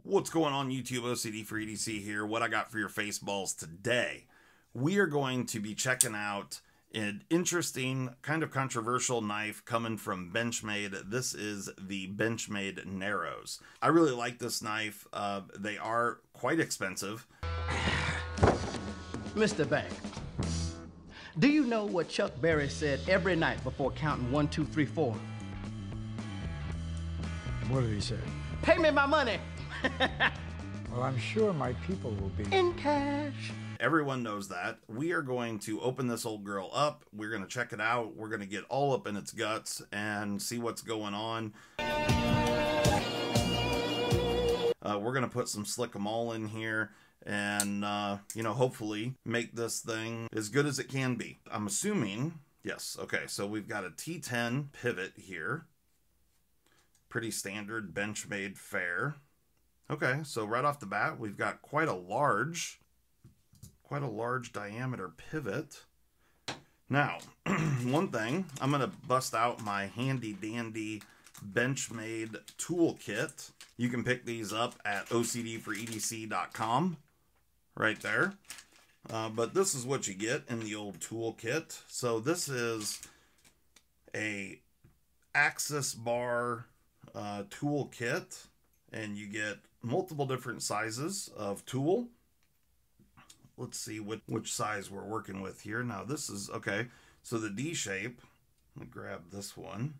What's going on YouTube? OCD for EDC here. What I got for your face balls today. We are going to be checking out an interesting, kind of controversial knife coming from Benchmade. This is the Benchmade Narrows. I really like this knife. They are quite expensive. Mr. Bank, do you know what Chuck Berry said every night before counting 1, 2, 3, 4? What did he say? Pay me my money! Well, I'm sure my people will be in cash. Everyone knows that. We are going to open this old girl up. We're going to check it out. We're going to get all up in its guts and see what's going on. We're going to put some Slick-em-all in here and, you know, hopefully make this thing as good as it can be. I'm assuming, yes, okay, so we've got a T10 pivot here. Pretty standard Benchmade fare. Okay, so right off the bat, we've got quite a large diameter pivot. Now, one thing, I'm going to bust out my handy dandy Benchmade toolkit. You can pick these up at ocdforedc.com, right there. But this is what you get in the old toolkit. So this is a axis bar toolkit, and you get multiple different sizes of tool. Let's see which size we're working with here. Now this is, okay, so the D shape, let me grab this one.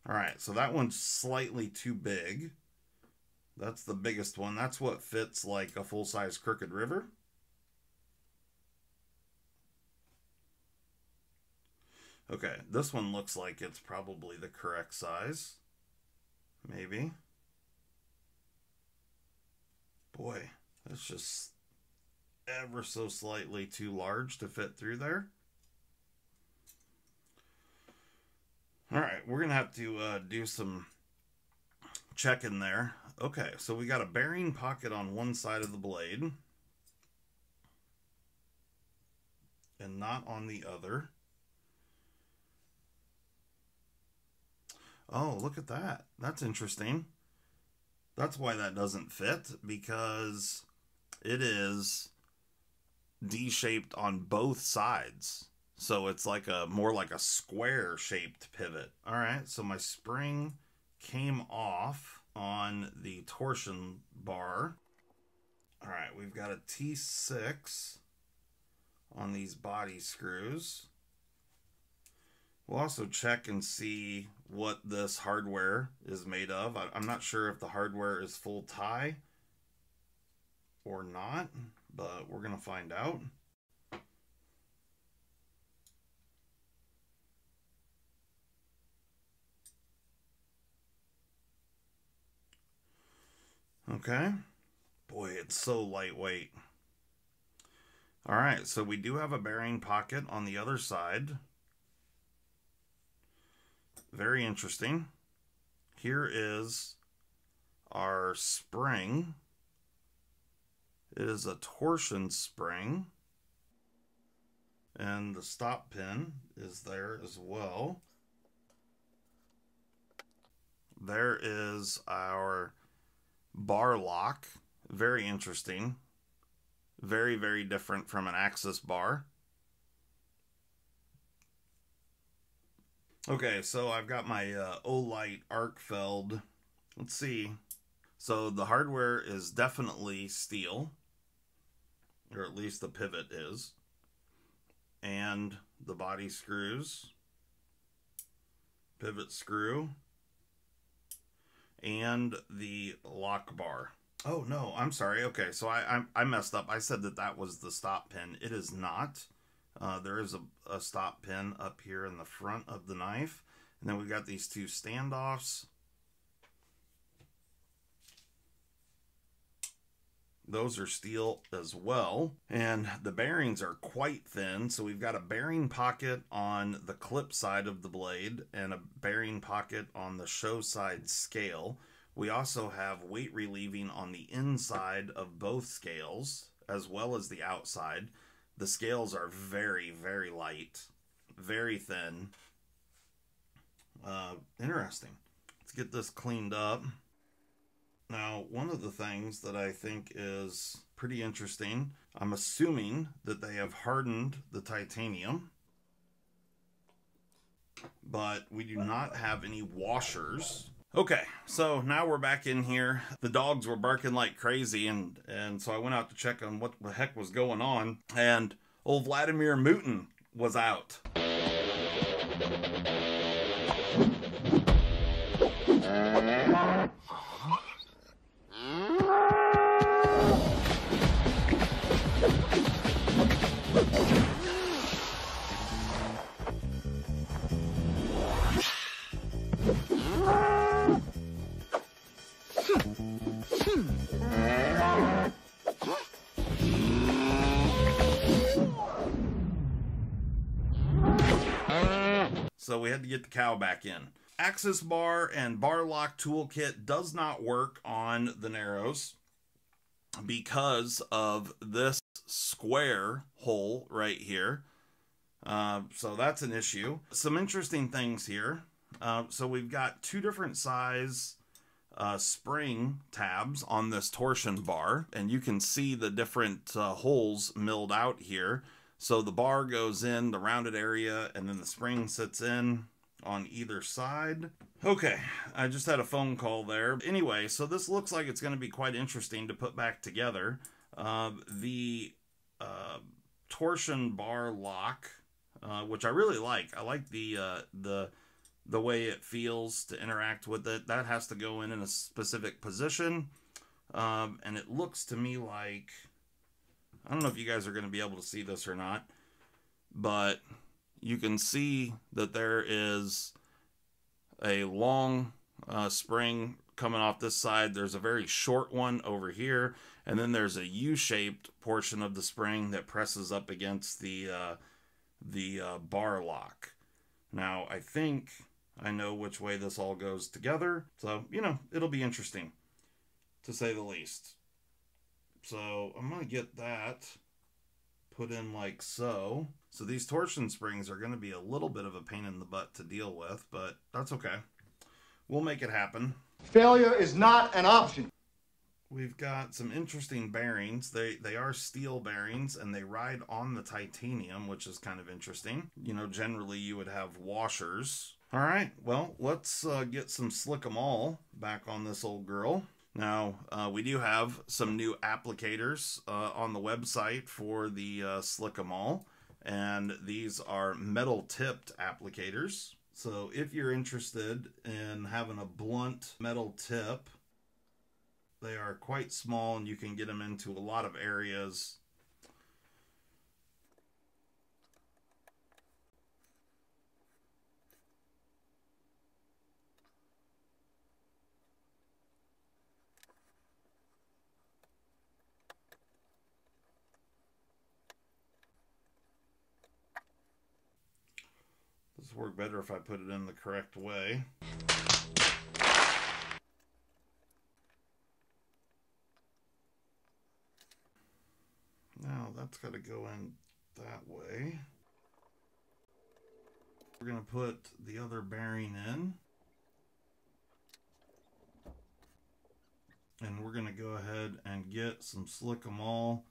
All right, so that one's slightly too big. That's the biggest one. That's what fits like a full-size Crooked River. Okay, this one looks like it's probably the correct size. Maybe. Boy, that's just ever so slightly too large to fit through there. Alright, we're going to have to do some checking there. Okay, so we got a bearing pocket on one side of the blade. And not on the other. Oh, look at that. That's interesting. That's why that doesn't fit, because it is D-shaped on both sides. So it's like more like a square-shaped pivot. All right, so my spring came off on the torsion bar. All right, we've got a T6 on these body screws. We'll also check and see what this hardware is made of. I'm not sure if the hardware is full tie or not, but we're going to find out. Okay. Boy, it's so lightweight. All right, so we do have a bearing pocket on the other side. Very interesting. Here is our spring. It is a torsion spring. And the stop pin is there as well. There is our bar lock. Very interesting. Very, very different from an axis bar. Okay, so I've got my Olight Arcfeld. Let's see. So the hardware is definitely steel, or at least the pivot is. And the body screws, pivot screw, and the lock bar. Oh no, I'm sorry. Okay, so I messed up. I said that was the stop pin. It is not. There is a stop pin up here in the front of the knife. And then we've got these two standoffs. Those are steel as well. And the bearings are quite thin. So we've got a bearing pocket on the clip side of the blade and a bearing pocket on the show side scale. We also have weight relieving on the inside of both scales as well as the outside. The scales are very, very light, very thin. Interesting. Let's get this cleaned up. Now, one of the things that I think is pretty interesting, I'm assuming that they have hardened the titanium, but we do not have any washers. Okay, so now we're back in here. The dogs were barking like crazy, and so I went out to check on what the heck was going on, and old Vladimir Mutin was out. So we had to get the cow back in. Axis bar and bar lock toolkit does not work on the Narrows because of this square hole right here. So that's an issue. Some interesting things here. So we've got two different size spring tabs on this torsion bar, and you can see the different holes milled out here. So the bar goes in the rounded area, and then the spring sits in on either side. Okay, I just had a phone call there. Anyway, so this looks like it's going to be quite interesting to put back together. The torsion bar lock, which I really like. I like the way it feels to interact with it. That has to go in a specific position, and it looks to me like, I don't know if you guys are going to be able to see this or not, but you can see that there is a long spring coming off this side. There's a very short one over here, and then there's a U-shaped portion of the spring that presses up against the bar lock. Now, I think I know which way this all goes together, so, you know, it'll be interesting, to say the least. So I'm going to get that put in like so. So these torsion springs are going to be a little bit of a pain in the butt to deal with, but that's okay. We'll make it happen. Failure is not an option. We've got some interesting bearings. They are steel bearings, and they ride on the titanium, which is kind of interesting. You know, generally you would have washers. All right, well, let's get some Slick-em-all back on this old girl. Now, we do have some new applicators on the website for the Slick-em-all, and these are metal-tipped applicators. So if you're interested in having a blunt metal tip, they are quite small, and you can get them into a lot of areas. This will work better if I put it in the correct way. Now that's got to go in that way. We're going to put the other bearing in. And we're going to go ahead and get some Slick-em-all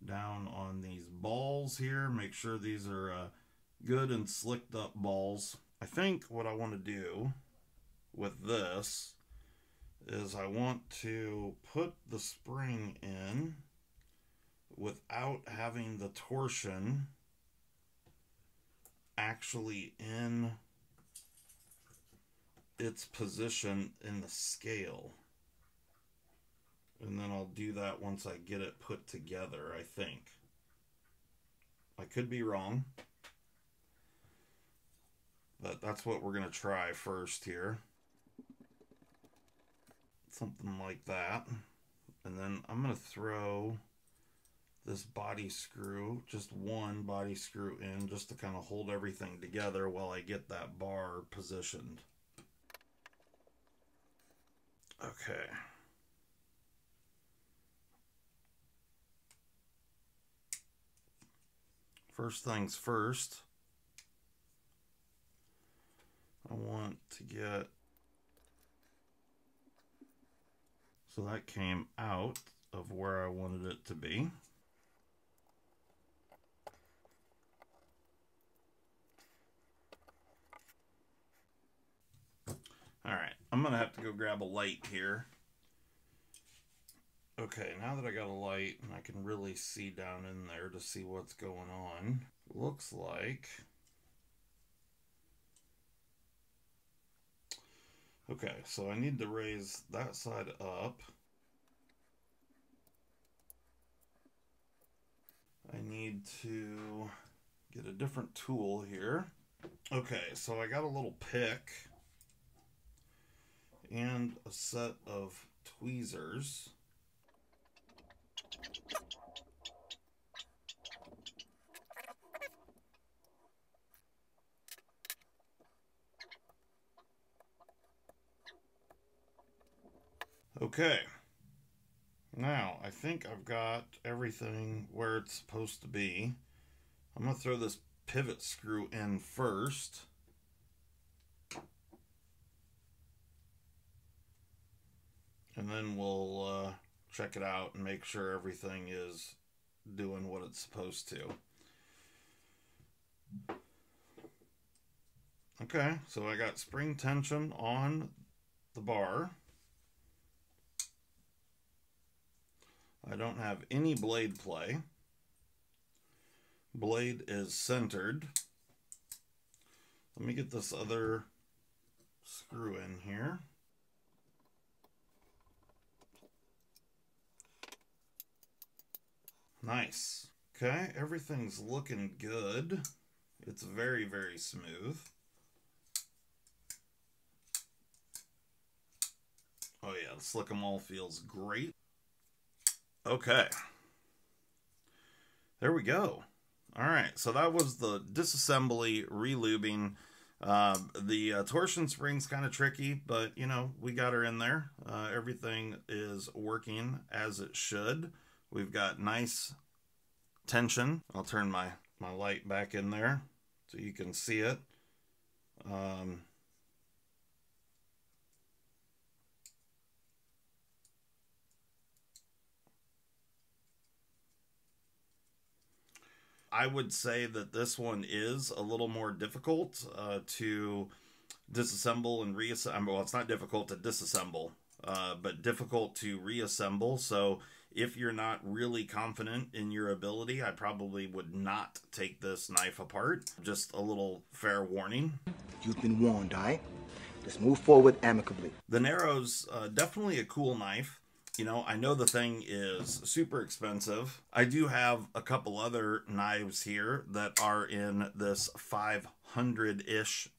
down on these balls here. Make sure these are good and slicked up balls. I think what I want to do with this is I want to put the spring in without having the torsion actually in its position in the scale. And then I'll do that once I get it put together, I think. I could be wrong, but that's what we're going to try first here. Something like that. And then I'm going to throw this body screw, just one body screw in, just to kind of hold everything together while I get that bar positioned. Okay. First things first, I want to get... So that came out of where I wanted it to be. Alright, I'm going to have to go grab a light here. Okay, now that I got a light and I can really see down in there to see what's going on, looks like... Okay, so I need to raise that side up. I need to get a different tool here. Okay, so I got a little pick and a set of tweezers. Okay, now I think I've got everything where it's supposed to be. I'm going to throw this pivot screw in first. And then we'll check it out and make sure everything is doing what it's supposed to. Okay, so I got spring tension on the bar. I don't have any blade play. Blade is centered. Let me get this other screw in here. Nice. Okay, everything's looking good. It's very, very smooth. Oh yeah, the slick 'em all feels great. Okay. There we go. Alright, so that was the disassembly, relubing. The torsion spring's kind of tricky, but, you know, we got her in there. Everything is working as it should. We've got nice tension. I'll turn my light back in there so you can see it. I would say that this one is a little more difficult to disassemble and reassemble. Well, it's not difficult to disassemble, but difficult to reassemble. So if you're not really confident in your ability, I probably would not take this knife apart. Just a little fair warning. You've been warned, all right? Let's move forward amicably. The Narrows, definitely a cool knife. You know, I know the thing is super expensive. I do have a couple other knives here that are in this $500-ish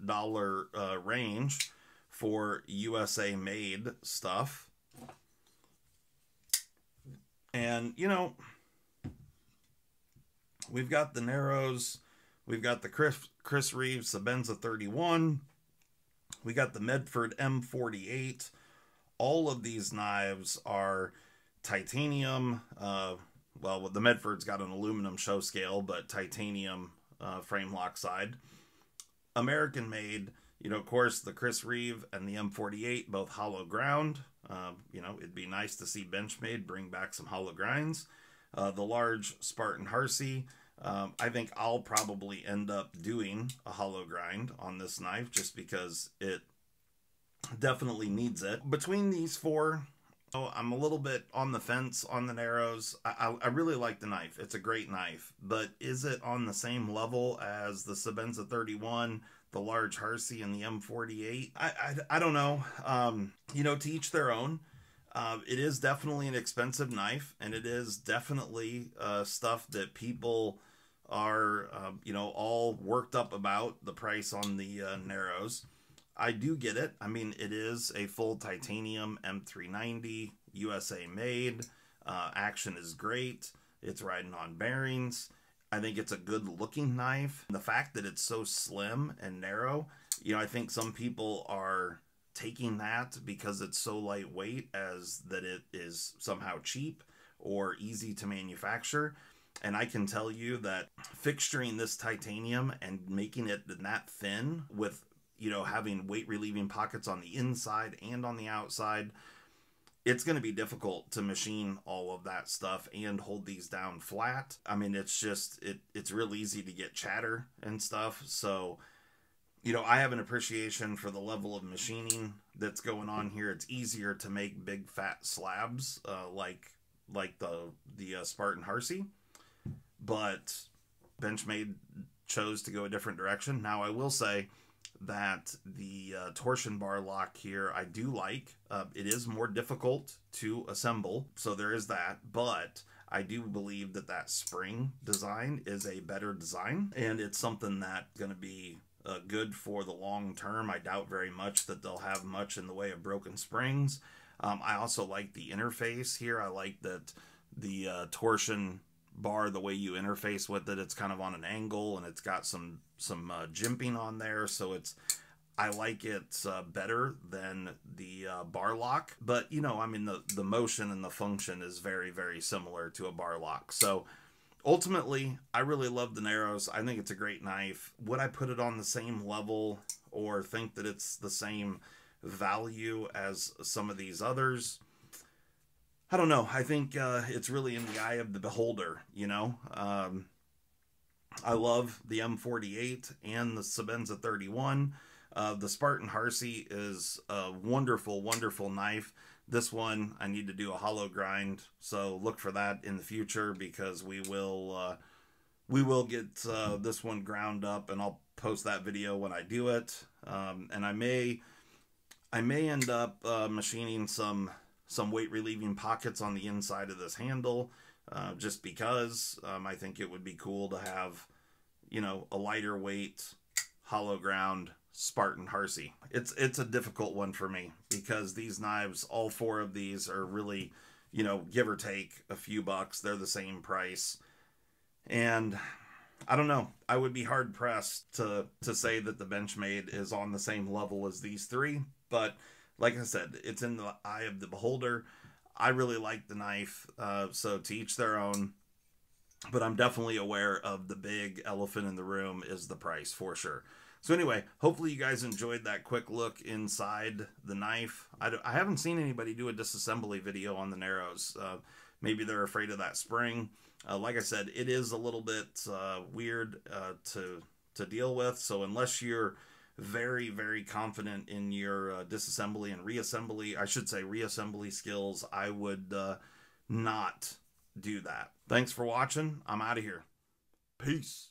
range for USA made stuff. And, you know, we've got the Narrows, we've got the Chris Reeves Sebenza 31, we got the Medford M48. All of these knives are titanium. Well, the Medford's got an aluminum show scale, but titanium frame lock side. American made. You know, of course, the Chris Reeve and the M48, both hollow ground. You know, it'd be nice to see Benchmade bring back some hollow grinds. The large Spartan Harsey. I think I'll probably end up doing a hollow grind on this knife just because it definitely needs it. Between these four, oh, I'm a little bit on the fence on the Narrows. I really like the knife. It's a great knife. But is it on the same level as the Sebenza 31, the large Harsey, and the M48? I don't know. You know, to each their own. It is definitely an expensive knife, and it is definitely stuff that people are, you know, all worked up about the price on the Narrows. I do get it. I mean, it is a full titanium M390, USA made. Action is great. It's riding on bearings. I think it's a good looking knife. The fact that it's so slim and narrow, you know, I think some people are taking that because it's so lightweight as that it is somehow cheap or easy to manufacture. And I can tell you that fixturing this titanium and making it that thin with, you know, having weight relieving pockets on the inside and on the outside, it's going to be difficult to machine all of that stuff and hold these down flat. I mean, it's just, it's real easy to get chatter and stuff. So, you know, I have an appreciation for the level of machining that's going on here. It's easier to make big fat slabs like the Spartan Harsey, but Benchmade chose to go a different direction. Now, I will say that the torsion bar lock here I do like. It is more difficult to assemble, so there is that, but I do believe that that spring design is a better design, and it's something that's going to be good for the long term. I doubt very much that they'll have much in the way of broken springs. I also like the interface here. I like that the torsion bar, the way you interface with it, it's kind of on an angle, and it's got some jimping on there, so I like it better than the bar lock. But you know, I mean, the motion and the function is very, very similar to a bar lock. So ultimately, I really love the Narrows. I think it's a great knife. Would I put it on the same level or think that it's the same value as some of these others? I don't know. I think it's really in the eye of the beholder, you know. I love the M48 and the Sebenza 31. The Spartan Harsey is a wonderful, wonderful knife. This one, I need to do a hollow grind, so look for that in the future, because we will get this one ground up, and I'll post that video when I do it. And I may end up machining some weight relieving pockets on the inside of this handle, just because I think it would be cool to have, you know, a lighter weight hollow ground Spartan Harsey. It's a difficult one for me, because these knives, all four of these are really, you know, give or take a few bucks. They're the same price, and I don't know. I would be hard pressed to say that the Benchmade is on the same level as these three, but like I said, it's in the eye of the beholder. I really like the knife, so to each their own. But I'm definitely aware of the big elephant in the room is the price, for sure. So anyway, hopefully you guys enjoyed that quick look inside the knife. I haven't seen anybody do a disassembly video on the Narrows. Maybe they're afraid of that spring. Like I said, it is a little bit weird to deal with. So unless you're very, very confident in your disassembly and reassembly, I should say reassembly skills, I would not do that. Thanks for watching. I'm out of here. Peace.